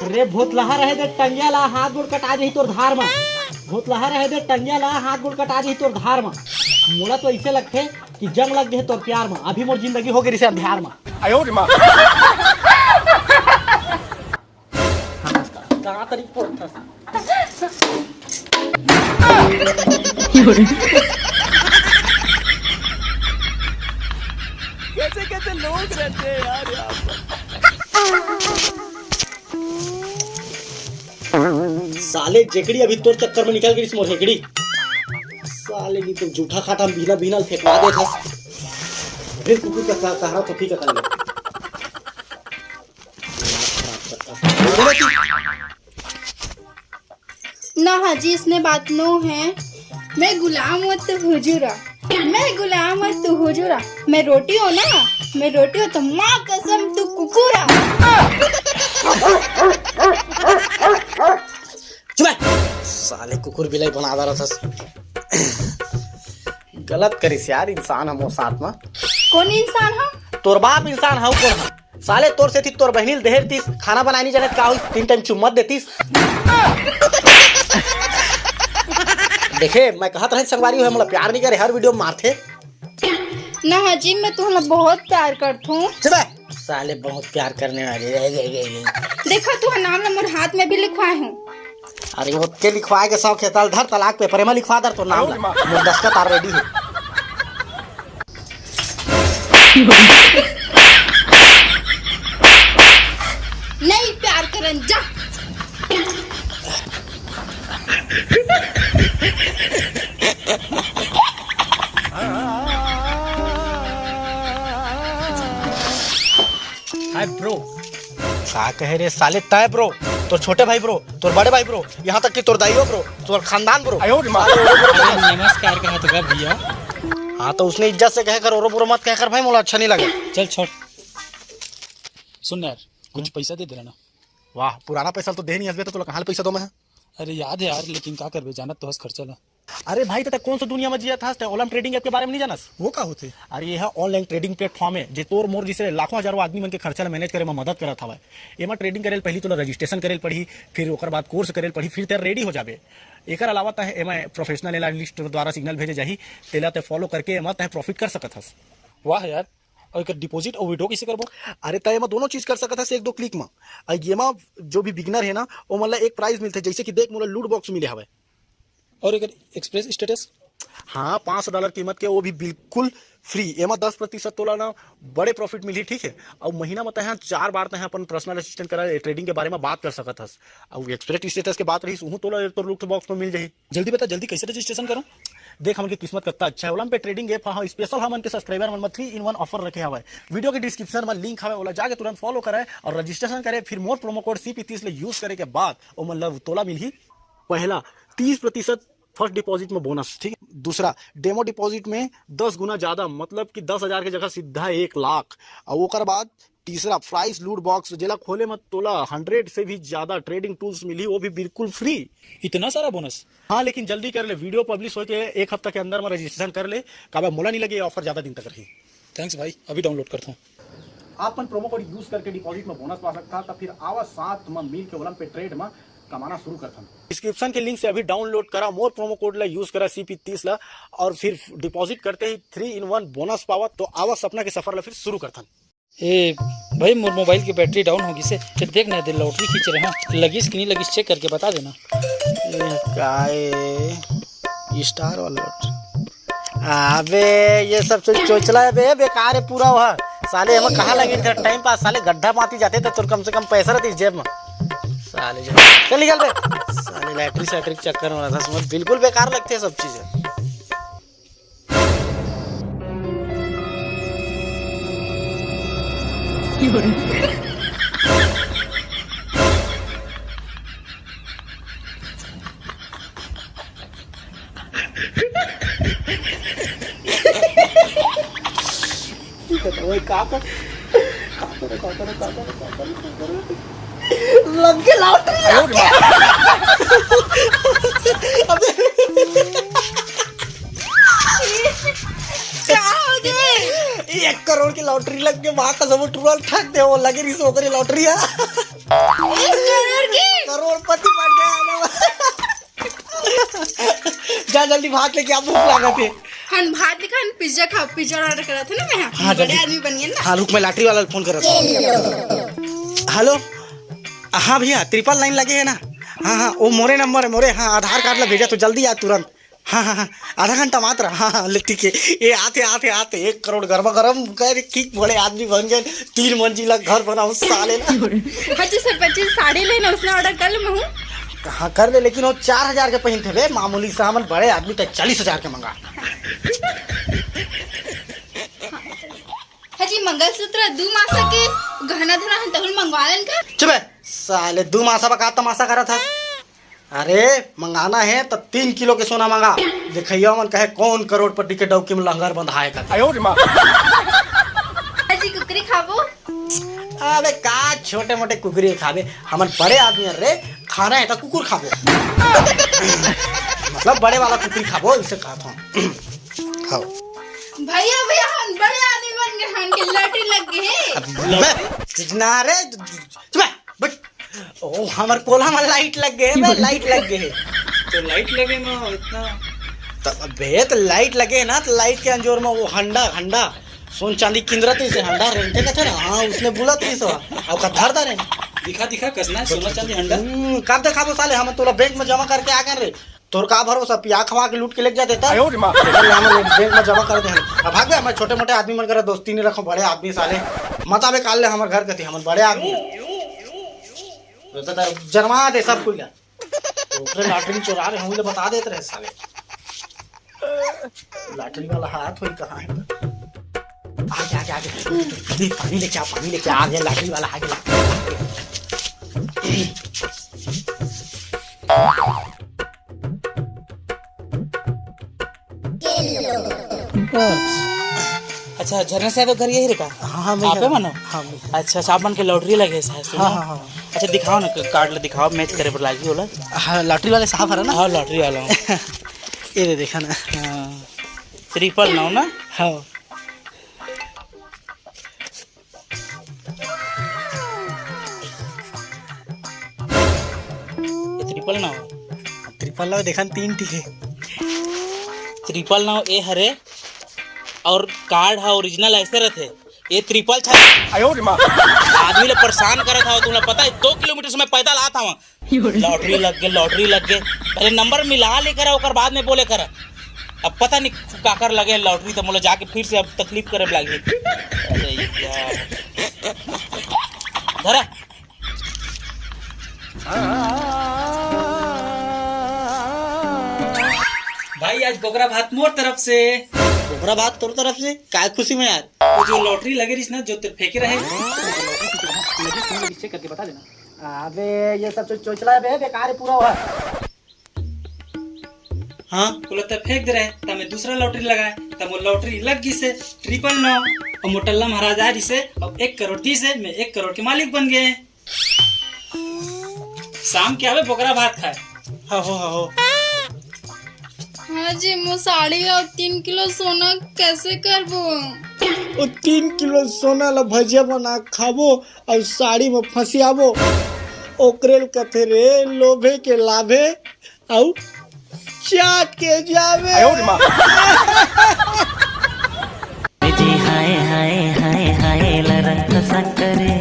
रे भूतलहा रहे दे टंगिया ला हाथ गोड़ कटा दही तोर धार में। भूतलहा रहे दे टंगिया ला हाथ गोड़ कटा दही तोर धार में। मोला तो ऐसे लगते कि जंग लग गए तोर प्यार में। अभी मोर जिंदगी हो गई से अंधियार में। आयो रे मां। कहाँ तरी पड़ता कैसे कैसे लोग रहते हैं यार यहाँ पर। साले जेकड़ी अभी तोर चक्कर में निकल गई इस मोर हेकड़ी। साले की तो जूठा खाटा बीना बीना फेंकवा दे था। फिर कुकुर का कहरा तो ठीक कर ले। ना हाजी इसने बात नो है। मैं गुलाम हूँ तो हुजूरा। मैं गुलाम हूँ तू हुजूरा। मैं रोटी हो ना। मैं रोटी हो तो माँ कसम तू कुकुरा। चुप साले कुकुर बिलाई बना रहा था। गलत करिस यार इंसान हम साथ में। कौन इंसान है? तोर बाप इंसान हाउ कौन है? साले तोर से थी तोर बहनील देहर तीस खाना बनानी जगत का 3 टाइम चुम्मत देतीस। देखे मैं कहत रहे संगवारी हो हमला प्यार नहीं करे हर वीडियो में मारथे। ना हाजी मैं तुहला बहुत प्यार करता हूँ। चुप साले बहुत प्यार करने वाले। देखो तू नाम ना मोर हाथ में भी लिखवाए हूँ। अरे वो के लिखवाए के शौक है ताल धर तलाक पे प्रेमा लिखवा दर तो नाम मोर दस्तखत ऑलरेडी है। नहीं प्यार करन जा। हाय ब्रो क्या कह रहे साले तय ब्रो तोर छोटे भाई ब्रो तोर बड़े भाई ब्रो यहाँ तक कि तोर दाइयो ब्रो तोर खानदान ब्रो। आयो रे मां। नमस्कार कहा तो कर भैया। हाँ तो उसने इज्जत से कहकर और बुरो मत कहकर भाई मोला अच्छा नहीं लगे। चल छोड़ सुन यार कुछ पैसा दे देना। वाह पुराना पैसा तो दे नहीं हसबे तो तुला कहाँ पैसा दो मैं। अरे याद है यार लेकिन क्या करबे जानत तो हस खर्चा ला। अरे भाई तो कौन सा दुनिया में जिया था ऑनलाइन ट्रेडिंग ऐप के बारे में नहीं जानस? वो का होते? अरे ये है ऑनलाइन ट्रेडिंग प्लेटफॉर्म है जे तोर मोर जिसे लाखों हजारों आदमी मन के खर्चा मैनेज करे में मदद करत हवा। एमा ट्रेडिंग करे पहले तो रजिस्ट्रेशन करे पड़ी फिर ओकर बाद कोर्स करे पड़ी फिर तेरा रेडी हो जाबे। एकर अलावा तह एमा प्रोफेशनल एनालिस्ट द्वारा सिग्नल भेजे जाही तेला ते फॉलो करके एमा तह प्रॉफिट कर सकत हस। वाह यार और एक डिपॉजिट और विड्रॉ कैसे करबो? अरे तय में दोनों चीज कर सकत हस 1-2 क्लिक में। ये में जो भी बिगिनर है ना वो मतलब एक प्राइज मिलते जैसे कि देख मोला लूट बॉक्स मिले हवे और एक एक्सप्रेस स्टेटस। हाँ $500 कीमत के वो भी बिल्कुल फ्री। एमा 10% तोला ना बड़े प्रॉफिट मिली ठीक है। और महीना में तह 4 बार तह अपन पर्सनल असिस्टेंट करा ट्रेडिंग के बारे में बात कर सकत हस। और एक्सप्रेस स्टेटस के बात रही उहू तोला तो लूट बॉक्स में मिल जाही। जल्दी बता जल्दी कैसे रजिस्ट्रेशन करूं? देख हमके किस्मत कितना अच्छा है। ओला पे ट्रेडिंग ऐप हाँ स्पेशल हमन के सब्सक्राइबर मन में 3-in-1 ऑफर रखे हवे। वीडियो के डिस्क्रिप्शन में लिंक हवे ओला जाके तुरंत फॉलो करे और रजिस्ट्रेशन करे। फिर मोर प्रोमो कोड CP30 ले यूज करे के बाद ओ मतलब तोला मिलही पहला 30% फर्स्ट डिपॉजिट में बोनस ठीक है। दूसरा डेमो डिपॉजिट में 10 गुना ज्यादा मतलब कि 10,000 की जगह सीधा 1 लाख। और ओकर बाद तीसरा प्राइस लूट बॉक्स जेला खोले मत तोला 100 से भी ज्यादा ट्रेडिंग टूल्स मिली वो भी बिल्कुल फ्री। इतना सारा बोनस? हाँ लेकिन जल्दी कर ले वीडियो पब्लिश हो के 1 हफ्ता के अंदर में रजिस्ट्रेशन कर ले काबा मोला नहीं लगे ऑफर ज्यादा दिन तक रही। थैंक्स भाई अभी डाउनलोड करता हूँ। आपन प्रोमो कोड यूज करके डिपॉजिट में बोनस पा सकता था। फिर आवा साथ में मिल के ओलम पे ट्रेड में कमाना शुरू करता हूँ। डिस्क्रिप्शन के लिंक से अभी डाउनलोड करा मोर प्रोमो कोड ला यूज करा CP30 ला और फिर डिपॉजिट करते ही 3-in-1 बोनस पावा। तो आवा सपना के सफर ला फिर शुरू करता हूँ। ए भाई मोर मोबाइल की बैटरी डाउन होगी से फिर देख ना दे लॉटरी खींच रहे हैं लगिस कि नहीं लगिस चेक करके बता देना। स्टार वाला अबे ये सब चोचला है बे बेकार है पूरा वह साले हम कहाँ लगे थे टाइम पास साले गड्ढा माती जाते थे तो कम से कम पैसा रहती जेब में साले चल निकल बे साले लैटरी सैटरी चक्कर में था समझ बिल्कुल बेकार लगते हैं सब चीजें। लग के लॉटरी क्या हो गए? 1 करोड़ की लॉटरी लग के वहां का सब ट्रूल ठग दे वो लगे रही सो लॉटरी है। 1 करोड़ पति बढ़ गया। जा जल्दी भात लेके आ, भूख लागत है। हम भात दिखा, पिज्जा खाओ। पिज्जा ऑर्डर करा था ना मैं। हाँ, बड़े जल्दी। आदमी बन गए ना। हाँ रुक, मैं लॉटरी वाला फोन कर रहा था। हेलो, हाँ भैया 999 लगे है ना? हाँ हाँ, वो मोरे नंबर है मोरे। हाँ, आधार कार्ड ला भेजा तो जल्दी आ तुरंत। हाँ हाँ हाँ, आधा घंटा मात्र। हाँ हाँ ले ठीक है। ये आते आते आते 1 करोड़ गर्मा गर्म कह की बड़े आदमी बन गए। 3 मंजिला घर बनाऊ साले ना। हाँ जी सरपंच जी, साड़ी लेना उसने ऑर्डर कर मैं हूँ। हाँ कर ले, लेकिन वो 4000 के पहनते थे मामूली सामान। बड़े आदमी तो 40,000 के मंगा। हाँ जी, मंगलसूत्र 2 मासा के गहना धरा है तहुल मंगवा लेन का। चुप है साले, 2 मासा का तमाशा करा था। अरे मंगाना है तो 3 किलो के सोना मंगा। देखियो मन कहे कौन करोड़पति के डौकी में लंगर बंधाए का। हाँ जी, कुकरी खाबो। अबे का छोटे मोटे कुकरी खाबे, हमन बड़े आदमी रे। खाना है तो कुकुर खाबो। मतलब बड़े वाला कुकरी खाबो, इसे कहता हूँ। खाओ भैया भैया, हम बड़े आदमी बन गए। हम के लॉटरी लग गए है। ना रे चुप है, बट ओ हमर कोला में लाइट लग गए बे, लाइट लग गए। तो लाइट लगे ना इतना। तब बे तो लाइट लगे ना, तो लाइट के अंजोर में वो हंडा सोन चांदी किंद्रत से हंडा रेंटे का था ना। हाँ उसने बोला 300 और का धरदा रे। दिखा कसना है सोना चांदी हंडा। कब दिखाबो साले, हम तोला बैंक में जमा करके आ गए रे। तोर का भरोसा, पिया खवा के लूट के लेके जा देता। हम बैंक में जमा कर दे। अब भाग गए। मैं छोटे मोटे आदमी मन कर दोस्ती नहीं रखो, बड़े आदमी साले मत आवे काल ले हमर घर के थे। हम बड़े आदमी तो जरमा दे सब कोई ला। ओकरे लॉटरी चुरा रहे हम, बता देते रहे साले। लॉटरी वाला हाथ होई कहां है? आगे आगे आगे, पानी लेके आ गया। लॉटरी वाला आ गया। अच्छा, झरना से तो घर यही रखा। हाँ आप है मनो। हाँ अच्छा, आप मन के लॉटरी लगे शायद से। हाँ हाँ। अच्छा दिखाओ ना, कार्ड ला दिखाओ, मैच करे पर लागी होला। हाँ, लॉटरी वाले साहब है ना? हाँ लॉटरी वाला हूँ। ये दे देखा ना। हाँ 999 ना। हाँ ये 999 3 देखा 3 टिके। 999 ए हरे, और कार्ड है ओरिजिनल ऐसे रहते। ये 666 आदमी ले परेशान करत था। तुम्हें पता है 2 किलोमीटर से मैं पैदल आता हूँ। लॉटरी लग गए। पहले नंबर मिला लेकर ओकर बाद में बोले कर। अब पता नहीं काकर लगे लॉटरी, तो मोला जाके फिर से अब तकलीफ करे लगी। अरे यार धरा भाई, आज गोगरा भात मोर तरफ से। ओकरा बात तोर तरफ से काय खुशी में यार। वो जो लॉटरी लगे रही ना, जो फेंके रहे चेक करके बता देना। अबे ये सब तो चोचला बे, बेकार है पूरा हुआ। हाँ बोला तब फेंक दे रहे, तब मैं दूसरा लॉटरी लगाए, तब वो लॉटरी लग गई से 999 और मोटल्ला महाराज आ रही से। अब 1 करोड़ 30 है, मैं 1 करोड़ के मालिक बन गए। शाम के आवे बोकरा भात खाए। हाँ हो। हाँ जी, मो साड़ी और 3 किलो सोना कैसे करबो? वो 3 किलो सोना ला भजिया बना खाबो और साड़ी में फंसियाबो। ओकरे कथे रे लोभे के लाभे और चाट के जावे। जी हाय हाय हाय हाय लरंग फसंकरे,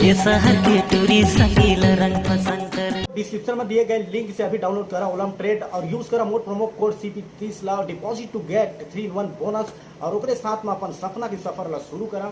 ये शहर के टूरी सही लरंग फसंकरे। डिस्क्रिप्शन में दिए गए लिंक से अभी डाउनलोड करा ओलम ट्रेड और यूज करा मोड प्रोमो कोड CP30 ला deposit to get 3 in 1 bonus. और ओकरे साथ में अपन सपना की सफर ला शुरू करा।